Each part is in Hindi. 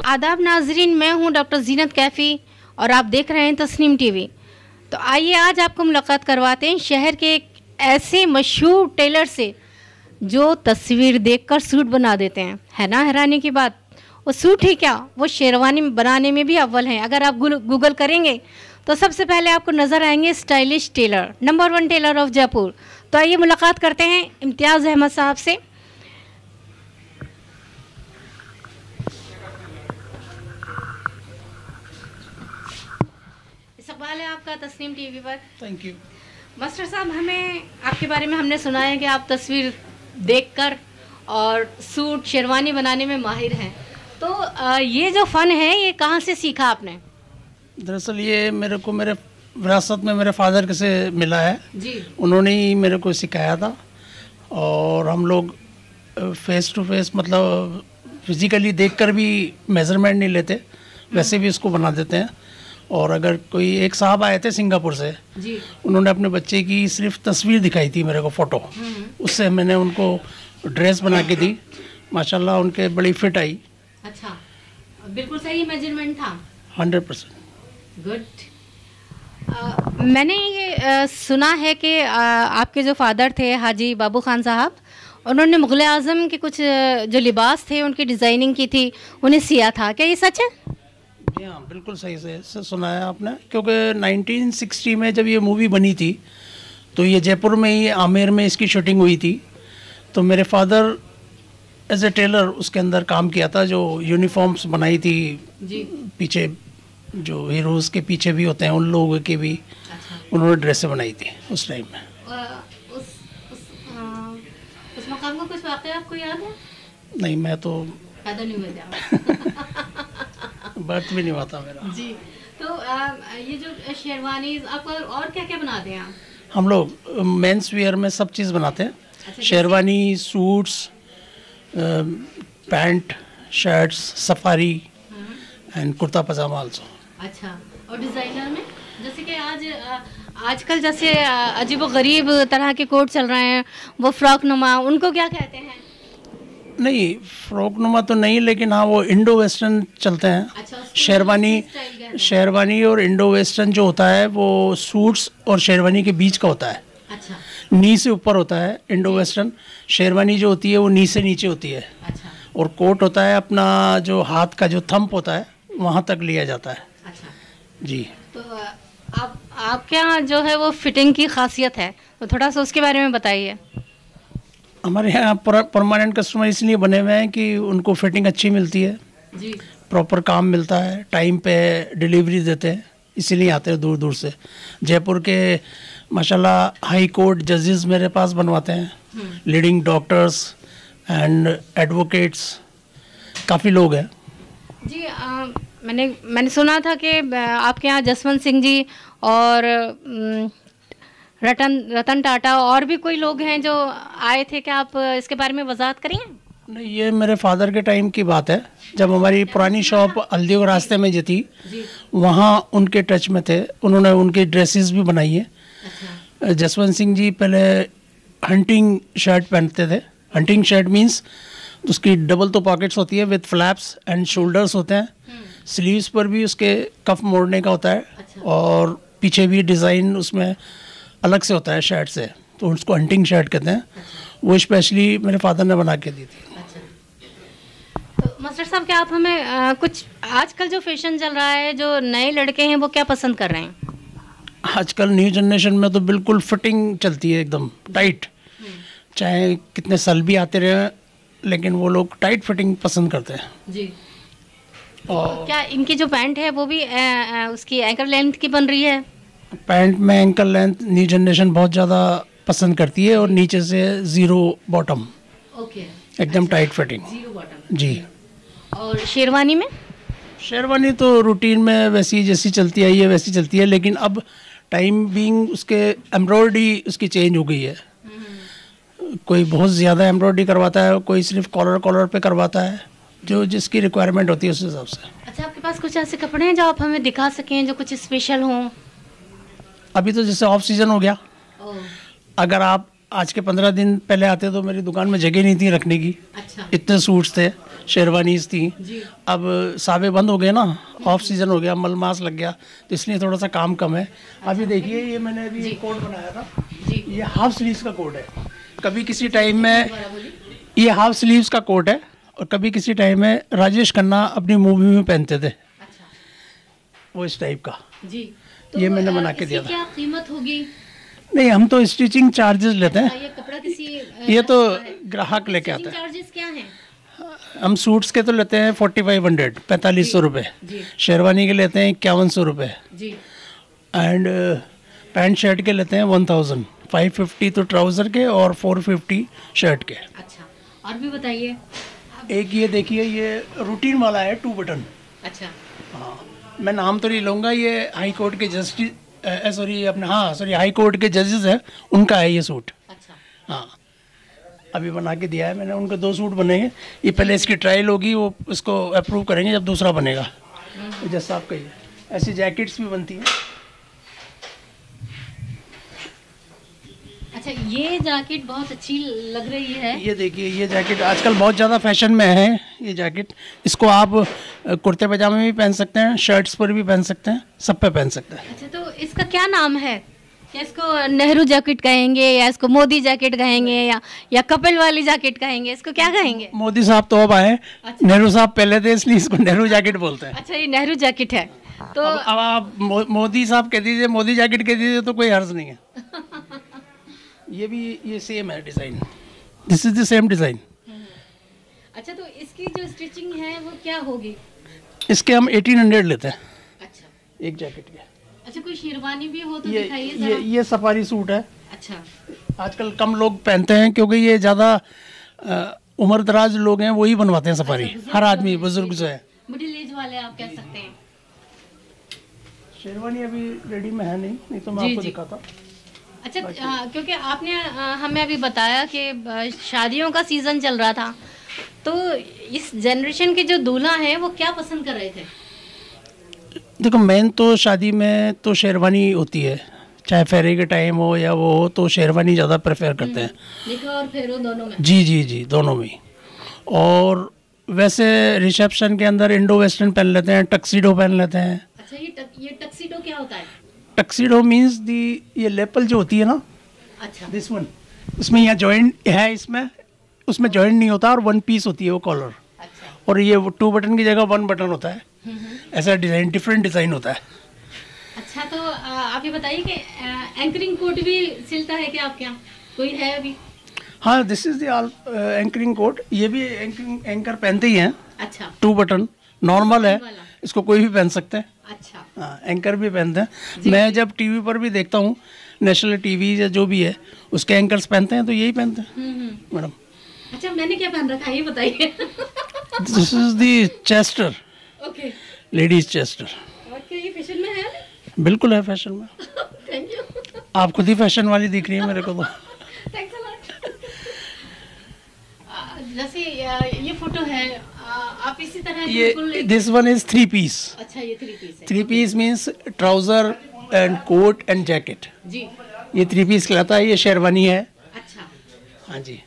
आदाब नाजरीन, मैं हूं डॉक्टर जीनत कैफ़ी और आप देख रहे हैं तस्नीम टीवी। तो आइए आज आपको मुलाकात करवाते हैं शहर के एक ऐसे मशहूर टेलर से जो तस्वीर देखकर सूट बना देते हैं। है ना हैरानी की बात, वो सूट ही क्या, वो शेरवानी बनाने में भी अव्वल हैं। अगर आप गूगल करेंगे तो सबसे पहले आपको नज़र आएंगे stylish tailor, number 1 tailor of Jaipur. तो आइए मुलाकात करते हैं इम्तियाज़ अहमद साहब से। इस्तकबाल है आपका तस्नीम टीवी पर। Thank you. मास्टर साहब, हमें आपके बारे में हमने सुना है कि आप तस्वीर देखकर और सूट शेरवानी बनाने में माहिर हैं। तो ये जो फ़न है ये कहाँ से सीखा आपने? दरअसल ये मेरे को मेरे विरासत में मेरे फादर से मिला है जी। उन्होंने ही मेरे को सिखाया था और हम लोग फेस टू फेस मतलब फिज़िकली देखकर भी मेज़रमेंट नहीं लेते, वैसे भी इसको बना देते हैं। और अगर कोई एक साहब आए थे सिंगापुर से जी, उन्होंने अपने बच्चे की सिर्फ तस्वीर दिखाई थी मेरे को, फ़ोटो, उससे मैंने उनको ड्रेस बना के दी। माशाल्लाह उनके बड़ी फिट आई। अच्छा, बिल्कुल सही मेजरमेंट था। 100%। गुड। मैंने ये सुना है कि आपके जो फादर थे हाजी बाबू खान साहब, उन्होंने मुग़ल आज़म के कुछ जो लिबास थे उनकी डिज़ाइनिंग की थी, उन्हें सिया था। क्या ये सच है? जी हाँ, बिल्कुल सही से सुना है आपने, क्योंकि 1960 में जब ये मूवी बनी थी तो ये जयपुर में ही आमेर में इसकी शूटिंग हुई थी। तो मेरे फादर एज ए टेलर उसके अंदर काम किया था, जो यूनिफॉर्म्स बनाई थी जी। पीछे जो हीरोज़ के पीछे भी होते हैं उन लोगों के भी। अच्छा। उन्होंने ड्रेसें बनाई थी उस टाइम में। उस मकाम का कुछ वाक़या आपको याद है? नहीं, मैं तो पैदा नहीं हुए थे। बर्थ भी नहीं हुआ था मेरा। जी। तो ये जो शेरवानी आपको और क्या क्या बनाते हैं आप? हम लोग मेंस वियर में सब चीज़ बनाते हैं। अच्छा, sherwani, suits, pant, shirts, safari and kurta pyjama also. अच्छा, और डिज़ाइनर में जैसे कि आजकल जैसे अजीब व गरीब तरह के कोट चल रहे हैं, वो फ्रॉक नुमा, उनको क्या कहते हैं? नहीं, फ्रॉक नुमा तो नहीं, लेकिन हाँ वो इंडो वेस्टर्न चलते हैं। अच्छा, शेरवानी और इंडो वेस्टर्न जो होता है वो सूट्स और शेरवानी के बीच का होता है। अच्छा। नी से ऊपर होता है इंडो वेस्टर्न, शेरवानी जो होती है वो नी से नीचे होती है। अच्छा। और कोट होता है अपना जो हाथ का जो थंब होता है वहाँ तक लिया जाता है। अच्छा जी। तो आपके यहाँ जो है वो फिटिंग की खासियत है, तो थोड़ा सा उसके बारे में बताइए। हमारे यहाँ परमानेंट कस्टमर इसलिए बने हुए हैं कि उनको फिटिंग अच्छी मिलती है जी। प्रॉपर काम मिलता है, टाइम पे डिलीवरी देते हैं, इसीलिए आते हैं दूर दूर से। जयपुर के माशाल्लाह हाई कोर्ट जजेस मेरे पास बनवाते हैं, लीडिंग डॉक्टर्स एंड एडवोकेट्स, काफ़ी लोग हैं। जी। मैंने सुना था कि आपके यहाँ जसवंत सिंह जी और रतन टाटा और भी कोई लोग हैं जो आए थे, क्या आप इसके बारे में वजाहत करेंगे? नहीं, ये मेरे फादर के टाइम की बात है, जब हमारी पुरानी शॉप हल्दी और रास्ते में जो थी वहाँ उनके टच में थे, उन्होंने उनकी ड्रेसेस भी बनाई है। अच्छा। जसवंत सिंह जी पहले हंटिंग शर्ट पहनते थे। हंटिंग शर्ट मीन्स उसकी डबल तो पॉकेट्स होती है विद फ्लैप्स एंड शोल्डर्स होते हैं, स्लीव्स पर भी उसके कफ मोड़ने का होता है। अच्छा। और पीछे भी डिज़ाइन उसमें अलग से होता है शर्ट से, तो उसको हंटिंग शर्ट कहते हैं। अच्छा। वो स्पेशली मेरे फादर ने बना के दी थी। अच्छा। तो मास्टर साहब, क्या आप हमें कुछ आजकल जो फैशन चल रहा है, जो नए लड़के हैं वो क्या पसंद कर रहे हैं? आजकल न्यू जनरेशन में तो बिल्कुल फिटिंग चलती है, एकदम टाइट, चाहे कितने साल भी आते रहे लेकिन वो लोग टाइट फिटिंग पसंद करते हैं। जी। और क्या इनकी जो पैंट है वो भी उसकी एंकल लेंथ की बन रही है? पैंट में एंकल लेंथ न्यू जनरेशन बहुत ज़्यादा पसंद करती है, और नीचे से ज़ीरो बॉटम, ओके, एकदम टाइट फिटिंग। Zero bottom. जी। और शेरवानी में? शेरवानी तो रूटीन में वैसी जैसी चलती आई है वैसी चलती है, लेकिन अब टाइम बीइंग उसके एम्ब्रॉयडरी उसकी चेंज हो गई है। कोई बहुत ज़्यादा एम्ब्रॉयडरी करवाता है, कोई सिर्फ कॉलर पे करवाता है, जो जिसकी रिक्वायरमेंट होती है उस हिसाब से। अच्छा, आपके पास कुछ ऐसे कपड़े हैं जो आप हमें दिखा सकें, जो कुछ स्पेशल हों? अभी तो जैसे ऑफ सीज़न हो गया, अगर आप आज के 15 दिन पहले आते तो मेरी दुकान में जगह नहीं थी रखने की। अच्छा। इतने सूट्स थे, शेरवानीज थी। जी। अब सावे बंद हो गए ना, ऑफ सीजन हो गया, मल मास लग गया, तो इसलिए थोड़ा सा काम कम है। अभी देखिए ये मैंने अभी एक कोट बनाया था जी। ये हाफ स्लीव्स का कोट है। कभी किसी टाइम में ये हाफ स्लीव्स का कोट है और कभी किसी टाइम में राजेश खन्ना अपनी मूवी में पहनते थे। अच्छा वो इस टाइप का जी। ये मैंने बना के दिया था। क्या कीमत होगी? नहीं, हम तो स्टिचिंग चार्जेस लेते हैं। ये कपड़ा किसी ये तो ग्राहक लेके आता है। चार्जेस क्या हैं? हम सूट्स के तो लेते हैं 4500 4500 रुपये। शेरवानी के लेते हैं 5100 रुपये जी। एंड पैंट शर्ट के लेते हैं 1000 550 तो ट्राउज़र के और 450 शर्ट के। अच्छा, और भी बताइए। एक ये देखिए ये रूटीन वाला है 2 बटन। अच्छा। हाँ, मैं नाम तो नहीं लूँगा, ये हाई कोर्ट के जस्टिस सॉरी अपने हाई कोर्ट के जजेस हैं, उनका है ये सूट। अच्छा। हाँ, अभी बना के दिया है मैंने, उनके 2 सूट बनेंगे। ये पहले इसकी ट्रायल होगी, वो इसको अप्रूव करेंगे जब दूसरा बनेगा। जैसा आप कहिए, ऐसी जैकेट्स भी बनती हैं। अच्छा, ये जैकेट बहुत अच्छी लग रही है। ये देखिए, ये जैकेट आजकल बहुत ज़्यादा फैशन में है। ये जैकेट, इसको आप कुर्ते पजामे में भी पहन सकते हैं, शर्ट्स पर भी पहन सकते हैं, सब पे पहन सकते हैं। अच्छा, तो इसका क्या नाम है? क्या इसको नेहरू जैकेट कहेंगे या इसको मोदी जैकेट कहेंगे या कपिल वाली जैकेट कहेंगे? इसको क्या कहेंगे? मोदी साहब तो अब आए। अच्छा। नेहरू साहब पहले थे, इसलिए इसको नेहरू जैकेट बोलते हैं। अच्छा, ये नेहरू जैकेट है तो अब आप मोदी साहब कह दीजिए, मोदी जैकेट कह दीजिए, तो कोई हर्ज नहीं है। ये भी ये सेम है design, this is the same design. अच्छा, तो इसकी जो स्टिचिंग है वो क्या होगी? इसके हम 1800 लेते हैं। अच्छा। एक जैकेट के। अच्छा, कोई शेरवानी भी हो तो ये दिखाइए जरा। ये सफारी सूट है। अच्छा। आजकल कम लोग पहनते हैं क्योंकि ये ज़्यादा उम्र दराज लोग हैं, वही बनवाते हैं सफारी। हर आदमी बुजुर्ग जो है, मिडिल एज वाले आप कह सकते हैं। शेरवानी अभी रेडी में है नहीं तो मैं जी, आपको जी। दिखाता। अच्छा, क्योंकि आपने हमें अभी बताया कि शादियों का सीज़न चल रहा था, तो इस जनरेशन के जो दूल्हा हैं वो क्या पसंद कर रहे थे? देखो, मेन तो शादी में तो शेरवानी होती है, चाहे फेरे के टाइम हो या वो हो, तो शेरवानी ज़्यादा प्रेफर करते हैं। निकाह और फेरों दोनों में? जी जी जी, दोनों में। और वैसे रिसेप्शन के अंदर इंडो वेस्टर्न पहन लेते हैं, टक्सीडो पहन लेते हैं। अच्छा, ये टक्सीडो क्या होता है? टक्सीडो मीन्स दी ये लेपल जो होती है ना, अच्छा। दिस वन, उसमें यहाँ जॉइंट है, इसमें उसमें जॉइंट नहीं होता और 1 पीस होती है वो कॉलर। अच्छा। और ये 2 बटन की जगह 1 बटन होता है। ऐसा डिज़ाइन, डिफरेंट डिज़ाइन होता है। अच्छा, तो आप ये बताइए कि एंकरिंग कोट भी सिलता है क्या आपके यहाँ? कोई है अभी? हाँ, this is the anchoring coat. ये भी एंकर पहनते ही हैं। अच्छा। 2 बटन नॉर्मल है, इसको कोई भी पहन सकते हैं। अच्छा। हाँ, एंकर भी पहनते हैं। मैं जब टीवी पर भी देखता हूँ, नेशनल टीवी या जो भी है, उसके एंकर्स पहनते हैं तो यही पहनते हैं मैडम। अच्छा, मैंने क्या पहन रखा है ये बताइए। This is the Chester, okay. Ladies Chester. और क्या ये फैशन में है? बिल्कुल है फैशन में। Thank you. आप खुद ही फैशन वाली दिख रही है मेरे को तो। Thanks a lot. जैसे ये फोटो है, आप इसी तरह ये दिस वन इज 3 पीस। अच्छा, ये 3 पीस है। 3 piece means trouser and coat and jacket. जी। ये 3 पीस कहलाता है। ये शेरवानी है। अच्छा। हाँ जी।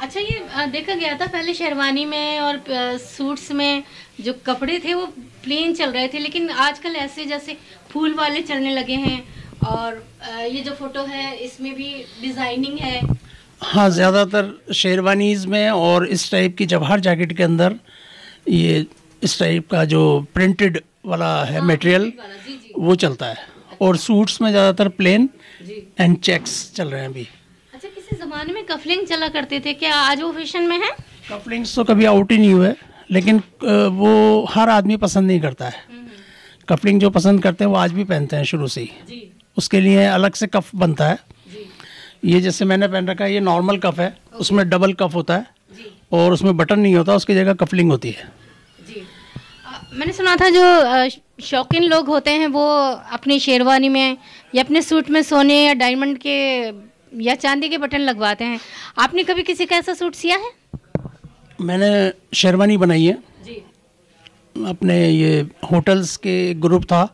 अच्छा, ये देखा गया था पहले शेरवानी में और सूट्स में जो कपड़े थे वो प्लेन चल रहे थे, लेकिन आजकल ऐसे जैसे फूल वाले चलने लगे हैं। और ये जो फोटो है इसमें भी डिजाइनिंग है। हाँ, ज़्यादातर शेरवानीज़ में और इस टाइप की जवाहर जैकेट के अंदर ये इस टाइप का जो प्रिंटेड वाला है मटेरियल, वो चलता है। और सूट्स में ज़्यादातर प्लेन एंड चेक्स चल रहे हैं अभी। अच्छा, किसी ज़माने में कफलिंग चला करते थे, क्या आज वो फैशन में है? कपलिंग्स तो कभी आउट ही नहीं हुए, लेकिन वो हर आदमी पसंद नहीं करता है। कपलिंग जो पसंद करते हैं वो आज भी पहनते हैं शुरू से ही। उसके लिए अलग से कफ बनता है। ये जैसे मैंने पहन रखा है, ये नॉर्मल कफ है, उसमें डबल कफ होता है और उसमें बटन नहीं होता, उसकी जगह कफलिंग होती है। जी। मैंने सुना था जो शौकीन लोग होते हैं वो अपनी शेरवानी में या अपने सूट में सोने या डायमंड के या चांदी के बटन लगवाते हैं। आपने कभी किसी का ऐसा सूट सिया है? मैंने शेरवानी बनाई है जी। अपने ये होटल्स के ग्रुप था,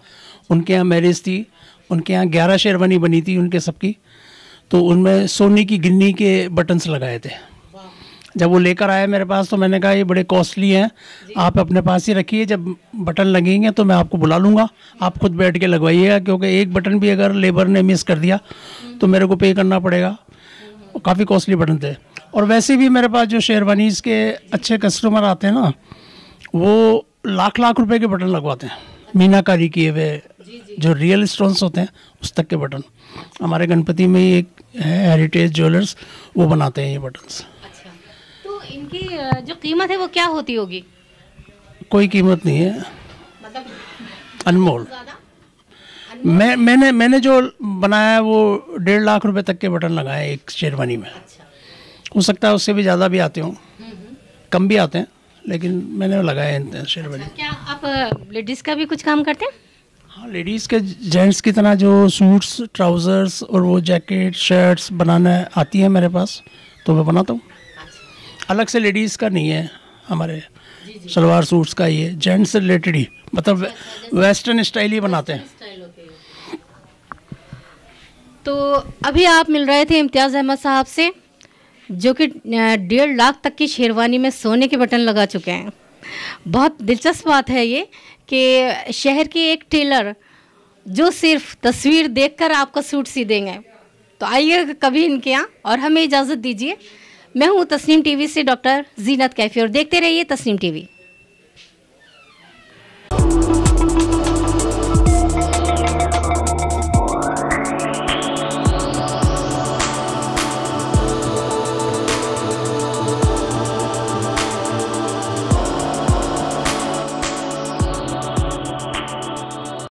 उनके यहाँ मैरिज थी, उनके यहाँ 11 शेरवानी बनी थी उनके सबकी। तो उनमें सोने की गिन्नी के बटन्स लगाए थे। जब वो लेकर आए मेरे पास तो मैंने कहा ये बड़े कॉस्टली हैं, आप अपने पास ही रखिए, जब बटन लगेंगे तो मैं आपको बुला लूँगा, आप खुद बैठ के लगवाइएगा, क्योंकि एक बटन भी अगर लेबर ने मिस कर दिया तो मेरे को पे करना पड़ेगा। काफ़ी कॉस्टली बटन थे। और वैसे भी मेरे पास जो शेरवानीज़ के अच्छे कस्टमर आते हैं ना, वो लाख लाख रुपए के बटन लगवाते हैं, मीनाकारी किए हुए जो रियल स्टोन्स होते हैं उस तक के बटन। हमारे गणपति में ही एक है हेरिटेज ज्वेलर्स, वो बनाते हैं ये बटन्स। अच्छा, तो इनकी जो कीमत है वो क्या होती होगी? कोई कीमत नहीं है, मतलब अनमोल। मैंने जो बनाया है वो 1.5 लाख रुपए तक के बटन लगाए एक शेरवानी में। अच्छा। हो सकता है उससे भी ज़्यादा भी आते हों, कम भी आते हैं, लेकिन मैंने लगाए हैं शेरवानी। क्या आप लेडीज़ का भी कुछ काम करते हैं? हाँ, लेडीज़ के जेंट्स की तरह जो सूट्स, ट्राउज़र्स और वो जैकेट, शर्ट्स बनाना आती है मेरे पास, तो मैं बनाता हूँ। अलग से लेडीज़ का नहीं है हमारे, सलवार सूट्स का ही है, जेंट्स से रिलेटेड ही, मतलब वेस्टर्न स्टाइल ही बनाते हैं। तो अभी आप मिल रहे थे इम्तियाज़ अहमद साहब से, जो कि 1.5 लाख तक की शेरवानी में सोने के बटन लगा चुके हैं। बहुत दिलचस्प बात है ये कि शहर के एक टेलर जो सिर्फ तस्वीर देखकर आपका सूट सी देंगे। तो आइए कभी इनके यहाँ, और हमें इजाज़त दीजिए। मैं हूँ तस्नीम टीवी से डॉक्टर जीनत कैफी, और देखते रहिए तस्नीम टीवी।